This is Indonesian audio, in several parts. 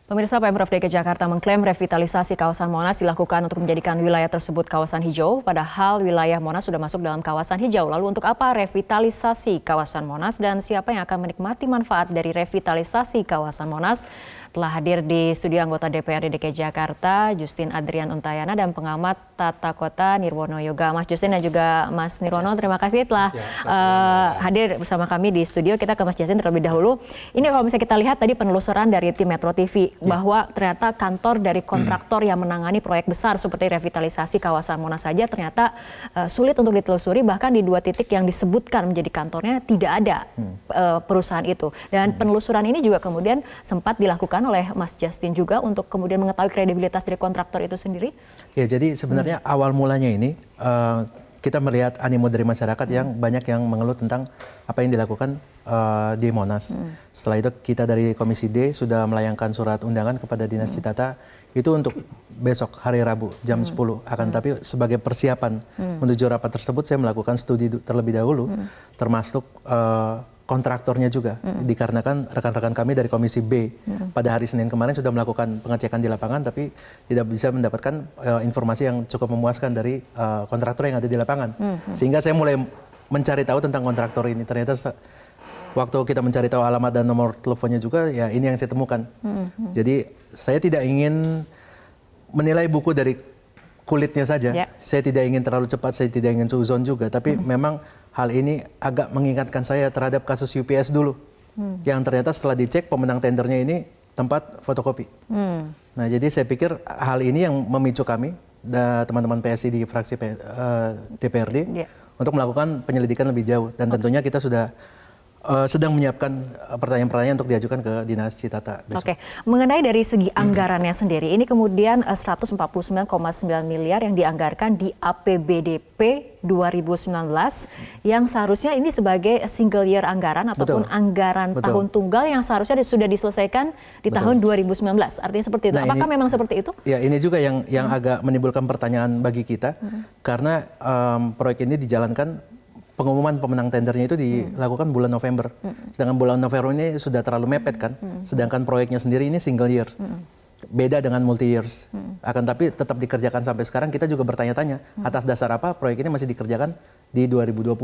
Pemirsa, Pemprov DKI Jakarta mengklaim revitalisasi kawasan Monas dilakukan untuk menjadikan wilayah tersebut kawasan hijau, padahal wilayah Monas sudah masuk dalam kawasan hijau. Lalu untuk apa revitalisasi kawasan Monas dan siapa yang akan menikmati manfaat dari revitalisasi kawasan Monas? Telah hadir di studio anggota DPRD DKI Jakarta, Justin Adrian Untayana, dan pengamat tata kota Nirwono Yoga. Mas Justin dan juga Mas Nirwono, terima kasih telah hadir bersama kami di studio. Kita ke Mas Justin terlebih dahulu. Ini kalau misalnya kita lihat tadi penelusuran dari tim Metro TV, bahwa ternyata kantor dari kontraktor yang menangani proyek besar seperti revitalisasi kawasan Monas saja ternyata sulit untuk ditelusuri, bahkan di 2 titik yang disebutkan menjadi kantornya tidak ada perusahaan itu. Dan penelusuran ini juga kemudian sempat dilakukan oleh Mas Justin juga untuk kemudian mengetahui kredibilitas dari kontraktor itu sendiri. Ya, jadi sebenarnya awal mulanya ini kita melihat animo dari masyarakat yang banyak yang mengeluh tentang apa yang dilakukan di Monas. Setelah itu kita dari Komisi D sudah melayangkan surat undangan kepada Dinas Citata itu untuk besok hari Rabu jam 10. Akan tapi sebagai persiapan menuju rapat tersebut saya melakukan studi terlebih dahulu termasuk kontraktornya juga, dikarenakan rekan-rekan kami dari Komisi B pada hari Senin kemarin sudah melakukan pengecekan di lapangan tapi tidak bisa mendapatkan informasi yang cukup memuaskan dari kontraktor yang ada di lapangan. Sehingga saya mulai mencari tahu tentang kontraktor ini. Ternyata waktu kita mencari tahu alamat dan nomor teleponnya juga, ya ini yang saya temukan. Jadi saya tidak ingin menilai buku dari kulitnya saja. Saya tidak ingin terlalu cepat, saya tidak ingin suzon juga. Tapi memang hal ini agak mengingatkan saya terhadap kasus UPS dulu. Yang ternyata setelah dicek pemenang tendernya ini tempat fotokopi. Nah, jadi saya pikir hal ini yang memicu kami, teman-teman PSI di fraksi DPRD, untuk melakukan penyelidikan lebih jauh. Dan tentunya kita sudah sedang menyiapkan pertanyaan-pertanyaan untuk diajukan ke Dinas Citata besok. Oke, mengenai dari segi anggarannya sendiri, ini kemudian 149,9 miliar yang dianggarkan di APBDP 2019 yang seharusnya ini sebagai single year anggaran ataupun anggaran tahun tunggal yang seharusnya sudah diselesaikan di tahun 2019. Artinya seperti itu. Nah, apakah memang seperti itu? Ya, ini juga yang agak menimbulkan pertanyaan bagi kita karena proyek ini dijalankan. Pengumuman pemenang tendernya itu dilakukan bulan November. Sedangkan bulan November ini sudah terlalu mepet kan. Sedangkan proyeknya sendiri ini single year. Beda dengan multi years. Akan tapi tetap dikerjakan sampai sekarang. Kita juga bertanya-tanya atas dasar apa proyek ini masih dikerjakan di 2020.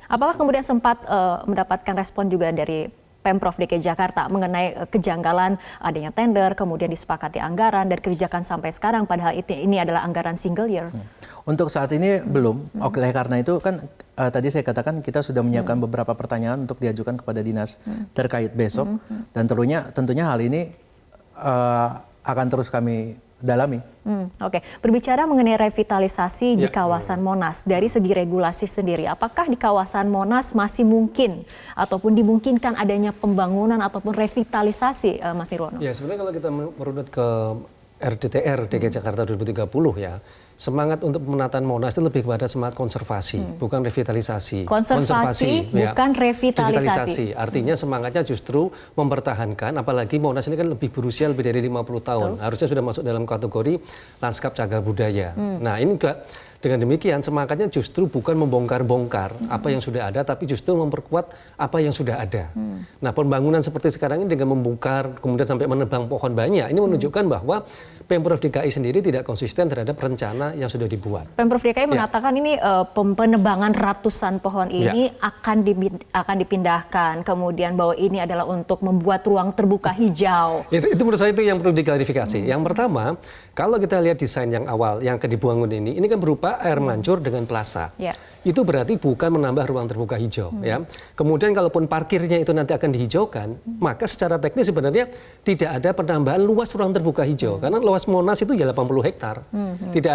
Apakah kemudian sempat mendapatkan respon juga dari Pemprov DKI Jakarta mengenai kejanggalan adanya tender, kemudian disepakati anggaran dan kerjakan sampai sekarang padahal ini adalah anggaran single year? Untuk saat ini belum. Oleh karena itu kan tadi saya katakan kita sudah menyiapkan beberapa pertanyaan untuk diajukan kepada dinas terkait besok dan tentunya hal ini akan terus kami dalami. Oke, berbicara mengenai revitalisasi di kawasan Monas, dari segi regulasi sendiri, apakah di kawasan Monas masih mungkin ataupun dimungkinkan adanya pembangunan ataupun revitalisasi, Mas Nirwono? Ya, sebenarnya kalau kita merunut ke RDTR DKI Jakarta 2030 ya, semangat untuk pemenataan Monas itu lebih kepada semangat konservasi, bukan revitalisasi. Konservasi bukan revitalisasi. Artinya semangatnya justru mempertahankan, apalagi Monas ini kan lebih berusia lebih dari 50 tahun. Harusnya sudah masuk dalam kategori lanskap cagar budaya. Nah, ini juga dengan demikian semangatnya justru bukan membongkar-bongkar apa yang sudah ada, tapi justru memperkuat apa yang sudah ada. Nah, pembangunan seperti sekarang ini dengan membongkar, kemudian sampai menebang pohon banyak, ini menunjukkan bahwa Pemprov DKI sendiri tidak konsisten terhadap rencana yang sudah dibuat. Pemprov DKI mengatakan ini penebangan ratusan pohon ini akan dipindahkan, kemudian bahwa ini adalah untuk membuat ruang terbuka hijau. Itu menurut saya itu yang perlu diklarifikasi. Yang pertama, kalau kita lihat desain yang awal yang akan dibangun ini kan berupa air mancur dengan plaza. Itu berarti bukan menambah ruang terbuka hijau. Ya. Kemudian kalaupun parkirnya itu nanti akan dihijaukan, maka secara teknis sebenarnya tidak ada penambahan luas ruang terbuka hijau. Karena luas Monas itu ya 80 hektar. Tidak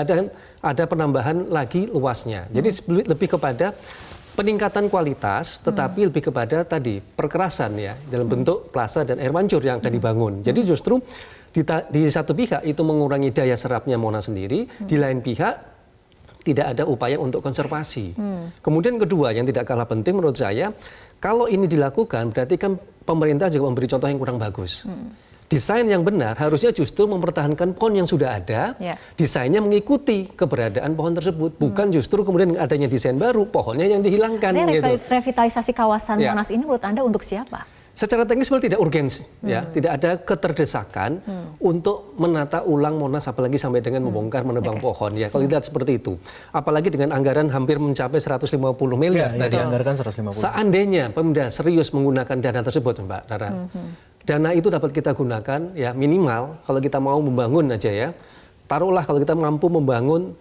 ada penambahan lagi luasnya. Jadi lebih kepada peningkatan kualitas, tetapi lebih kepada tadi perkerasan ya dalam bentuk plaza dan air mancur yang akan dibangun. Jadi justru di satu pihak itu mengurangi daya serapnya Monas sendiri, di lain pihak tidak ada upaya untuk konservasi. Kemudian kedua yang tidak kalah penting menurut saya, kalau ini dilakukan berarti kan pemerintah juga memberi contoh yang kurang bagus. Desain yang benar harusnya justru mempertahankan pohon yang sudah ada, desainnya mengikuti keberadaan pohon tersebut, bukan justru kemudian adanya desain baru, pohonnya yang dihilangkan. Revitalisasi kawasan Monas ini menurut Anda untuk siapa? Secara teknis sebenarnya tidak urgensi, ya, tidak ada keterdesakan untuk menata ulang Monas, apalagi sampai dengan membongkar menebang pohon. Ya, kalau dilihat seperti itu, apalagi dengan anggaran hampir mencapai 150 miliar tadi. Dianggarkan 150. Seandainya Pemda serius menggunakan dana tersebut, Mbak Dara, dana itu dapat kita gunakan, ya minimal kalau kita mau membangun aja ya, taruhlah kalau kita mampu membangun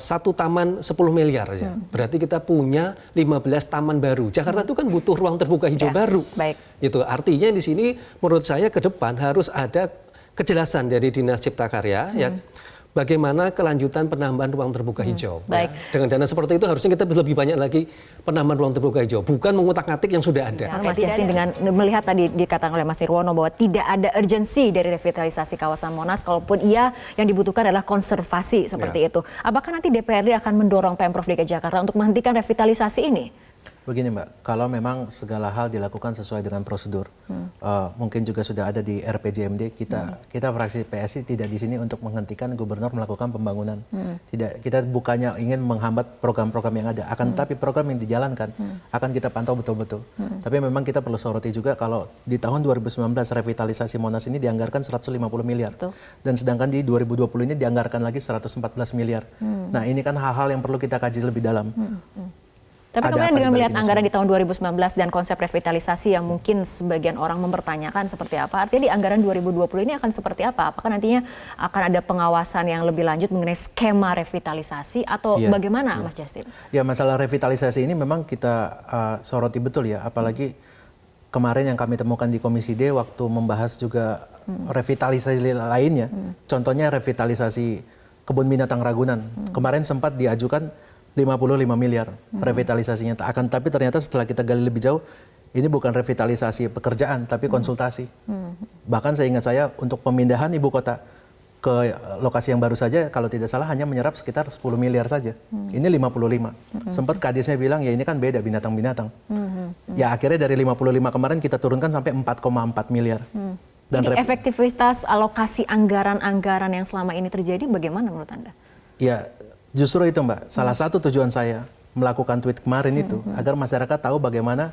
satu taman 10 miliar aja. Berarti kita punya 15 taman baru. Jakarta itu kan butuh ruang terbuka hijau baru. Baik. Itu artinya di sini menurut saya ke depan harus ada kejelasan dari Dinas Cipta Karya ya. Bagaimana kelanjutan penambahan ruang terbuka hijau. Baik. Ya. Dengan dana seperti itu harusnya kita lebih banyak lagi penambahan ruang terbuka hijau, bukan mengutak-atik yang sudah ada. Mas Justin, dengan melihat tadi dikatakan oleh Mas Nirwono bahwa tidak ada urgensi dari revitalisasi kawasan Monas, kalaupun iya yang dibutuhkan adalah konservasi seperti itu. Apakah nanti DPRD akan mendorong Pemprov DKI Jakarta untuk menghentikan revitalisasi ini? Begini Mbak, kalau memang segala hal dilakukan sesuai dengan prosedur, mungkin juga sudah ada di RPJMD, kita fraksi PSI tidak di sini untuk menghentikan gubernur melakukan pembangunan. Tidak, kita bukannya ingin menghambat program-program yang ada, akan tetapi program yang dijalankan akan kita pantau betul-betul. Tapi memang kita perlu soroti juga kalau di tahun 2019 revitalisasi Monas ini dianggarkan 150 miliar. Dan sedangkan di 2020 ini dianggarkan lagi 114 miliar. Nah ini kan hal-hal yang perlu kita kaji lebih dalam. Tapi kemudian dengan melihat anggaran di tahun 2019 dan konsep revitalisasi yang mungkin sebagian orang mempertanyakan seperti apa, artinya di anggaran 2020 ini akan seperti apa? Apakah nantinya akan ada pengawasan yang lebih lanjut mengenai skema revitalisasi atau bagaimana Mas Justin? Ya masalah revitalisasi ini memang kita soroti betul ya, apalagi kemarin yang kami temukan di Komisi D waktu membahas juga revitalisasi lainnya, contohnya revitalisasi kebun binatang Ragunan, kemarin sempat diajukan 55 miliar revitalisasinya. Tapi ternyata setelah kita gali lebih jauh, ini bukan revitalisasi pekerjaan, tapi konsultasi. Bahkan saya ingat saya untuk pemindahan ibu kota ke lokasi yang baru saja, kalau tidak salah hanya menyerap sekitar 10 miliar saja. Ini 55. Sempat kadisnya bilang, ya ini kan beda binatang-binatang. Ya akhirnya dari 55 kemarin kita turunkan sampai 4,4 miliar. Dan jadi efektivitas alokasi anggaran-anggaran yang selama ini terjadi bagaimana menurut Anda? Ya, justru itu Mbak, salah satu tujuan saya melakukan tweet kemarin itu agar masyarakat tahu bagaimana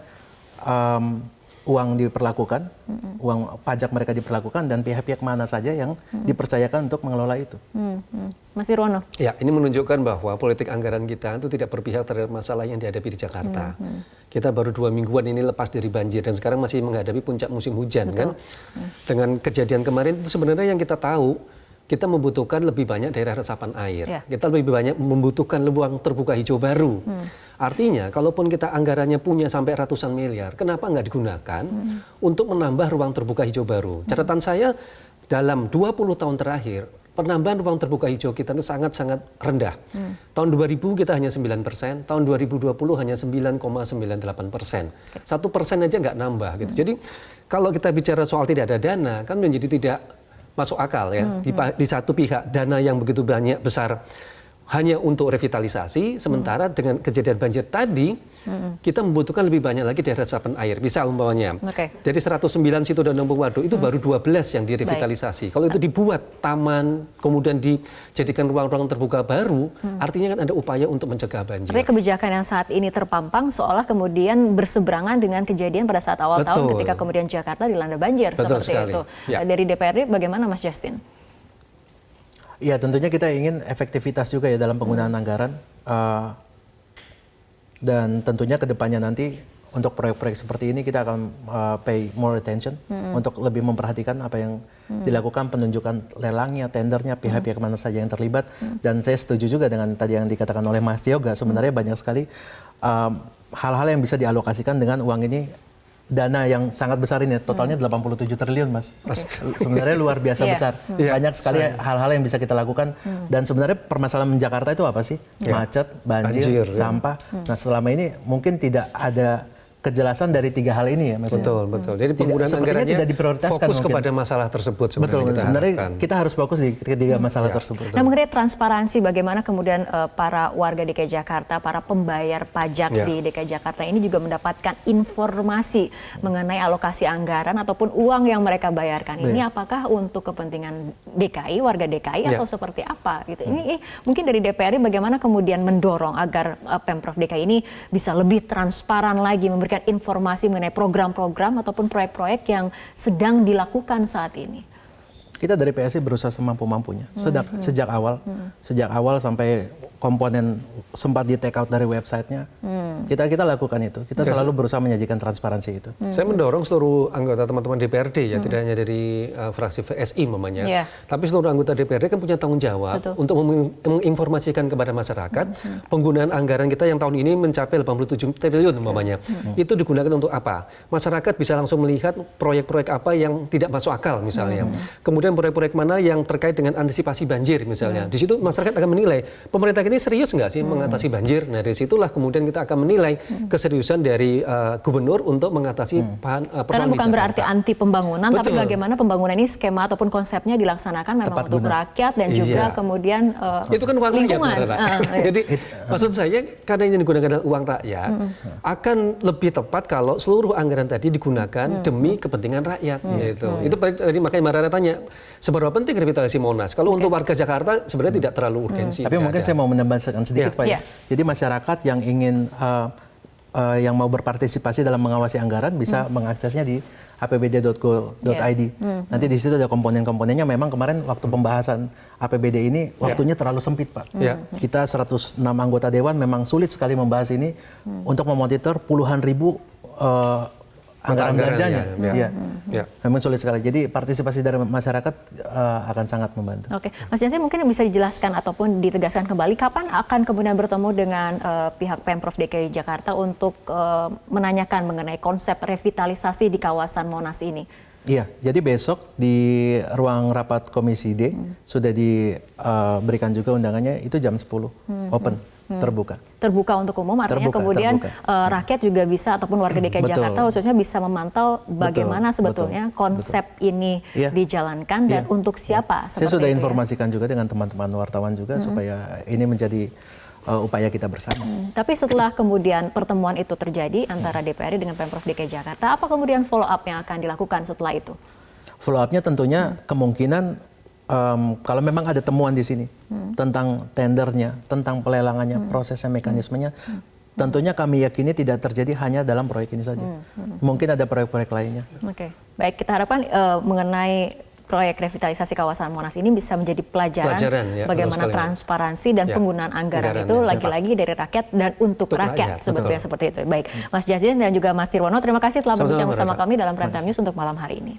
uang diperlakukan, uang pajak mereka diperlakukan dan pihak-pihak mana saja yang dipercayakan untuk mengelola itu. Mas Nirwono. Ya, ini menunjukkan bahwa politik anggaran kita itu tidak berpihak terhadap masalah yang dihadapi di Jakarta. Kita baru 2 mingguan ini lepas dari banjir dan sekarang masih menghadapi puncak musim hujan kan. Dengan kejadian kemarin itu sebenarnya yang kita tahu, kita membutuhkan lebih banyak daerah resapan air. Kita lebih banyak membutuhkan ruang terbuka hijau baru. Artinya, kalaupun kita anggarannya punya sampai ratusan miliar, kenapa nggak digunakan untuk menambah ruang terbuka hijau baru? Catatan saya, dalam 20 tahun terakhir, penambahan ruang terbuka hijau kita itu sangat-sangat rendah. Tahun 2000 kita hanya 9%, tahun 2020 hanya 9,98%. 1% aja nggak nambah gitu. Jadi, kalau kita bicara soal tidak ada dana, kan menjadi tidak masuk akal ya. Di satu pihak dana yang begitu banyak besar hanya untuk revitalisasi, sementara dengan kejadian banjir tadi kita membutuhkan lebih banyak lagi daerah resapan air. Misal umpamanya, jadi 109 situ dan 60 waduk itu baru 12 yang direvitalisasi. Kalau itu dibuat taman, kemudian dijadikan ruang-ruang terbuka baru, artinya kan ada upaya untuk mencegah banjir. Artinya kebijakan yang saat ini terpampang seolah kemudian berseberangan dengan kejadian pada saat awal tahun ketika kemudian Jakarta dilanda banjir. Betul seperti sekali. itu. Dari DPRD bagaimana Mas Justin? Ya tentunya kita ingin efektivitas juga ya dalam penggunaan anggaran dan tentunya kedepannya nanti untuk proyek-proyek seperti ini kita akan pay more attention untuk lebih memperhatikan apa yang dilakukan, penunjukan lelangnya, tendernya, pihak-pihak mana saja yang terlibat. Dan saya setuju juga dengan tadi yang dikatakan oleh Mas Yoga, sebenarnya banyak sekali hal-hal yang bisa dialokasikan dengan uang ini. Dana yang sangat besar ini, totalnya 87 triliun Mas. Sebenarnya luar biasa besar. Banyak sekali hal-hal yang bisa kita lakukan. Dan sebenarnya permasalahan Jakarta itu apa sih? Macet, banjir, sampah. Nah selama ini mungkin tidak ada kejelasan dari 3 hal ini ya Mas. Betul. Jadi penggunaan anggarannya tidak diprioritaskan fokus kepada masalah tersebut sebenarnya kita harus fokus di ketiga masalah tersebut. Nah mengenai transparansi, bagaimana kemudian para warga DKI Jakarta, para pembayar pajak di DKI Jakarta ini juga mendapatkan informasi mengenai alokasi anggaran ataupun uang yang mereka bayarkan. Ini apakah untuk kepentingan DKI, warga DKI atau seperti apa gitu. Ini mungkin dari DPRD bagaimana kemudian mendorong agar Pemprov DKI ini bisa lebih transparan lagi, memberikan memberikan informasi mengenai program-program ataupun proyek-proyek yang sedang dilakukan saat ini? Kita dari PSI berusaha semampu-mampunya. Sejak awal sampai komponen sempat di take out dari websitenya, kita lakukan itu. Kita selalu berusaha menyajikan transparansi itu. Saya mendorong seluruh anggota teman-teman DPRD ya, tidak hanya dari fraksi VSI mamanya, tapi seluruh anggota DPRD kan punya tanggung jawab untuk menginformasikan kepada masyarakat penggunaan anggaran kita yang tahun ini mencapai 87 triliun mamanya. Itu digunakan untuk apa? Masyarakat bisa langsung melihat proyek-proyek apa yang tidak masuk akal misalnya. Kemudian proyek-proyek mana yang terkait dengan antisipasi banjir misalnya. Di situ masyarakat akan menilai pemerintah ini serius nggak sih mengatasi banjir. Nah dari situlah kemudian kita akan menilai keseriusan dari gubernur untuk mengatasi persoalan. Karena bukan berarti anti pembangunan, tapi Betul. bagaimana pembangunan ini skema ataupun konsepnya dilaksanakan memang untuk rakyat dan juga kemudian itu kan uang lingkungan. rakyat. Jadi maksud saya karena ini digunakan adalah uang rakyat, akan lebih tepat kalau seluruh anggaran tadi digunakan demi kepentingan rakyat. Gitu. Itu tadi makanya Mbak Rara tanya, seberapa penting revitalisasi Monas? Kalau untuk warga Jakarta sebenarnya tidak terlalu urgensi. Tapi mungkin saya mau menambahkan sedikit Pak ya. Jadi masyarakat yang ingin yang mau berpartisipasi dalam mengawasi anggaran bisa mengaksesnya di apbd.go.id. Nanti di situ ada komponen-komponennya. Memang kemarin waktu pembahasan APBD ini waktunya terlalu sempit Pak. Kita 106 anggota dewan memang sulit sekali membahas ini untuk memonitor puluhan ribu anggaran belanjanya. Memang sulit sekali. Jadi partisipasi dari masyarakat akan sangat membantu. Oke, Mas Jansen mungkin bisa dijelaskan ataupun ditegaskan kembali kapan akan kemudian bertemu dengan pihak Pemprov DKI Jakarta untuk menanyakan mengenai konsep revitalisasi di kawasan Monas ini? Iya, jadi besok di ruang rapat Komisi D sudah diberikan juga undangannya, itu jam 10, open. Terbuka untuk umum, artinya kemudian rakyat juga bisa ataupun warga DKI Jakarta khususnya bisa memantau bagaimana sebetulnya konsep ini dijalankan dan untuk siapa. Saya sudah informasikan juga dengan teman-teman wartawan juga supaya ini menjadi upaya kita bersama. Tapi setelah kemudian pertemuan itu terjadi antara DPRD dengan Pemprov DKI Jakarta, apa kemudian follow up yang akan dilakukan setelah itu? Follow up-nya tentunya kemungkinan kalau memang ada temuan di sini tentang tendernya, tentang pelelangannya, prosesnya, mekanismenya, tentunya kami yakini tidak terjadi hanya dalam proyek ini saja. Mungkin ada proyek-proyek lainnya. Oke, baik, kita harapkan mengenai proyek revitalisasi kawasan Monas ini bisa menjadi pelajaran bagaimana transparansi dan penggunaan anggaran itu lagi-lagi dari rakyat dan untuk rakyat sebetulnya seperti itu. Baik, Mas Jansen dan juga Mas Tirwono, terima kasih telah berbincang bersama kami dalam Prime Time News untuk malam hari ini.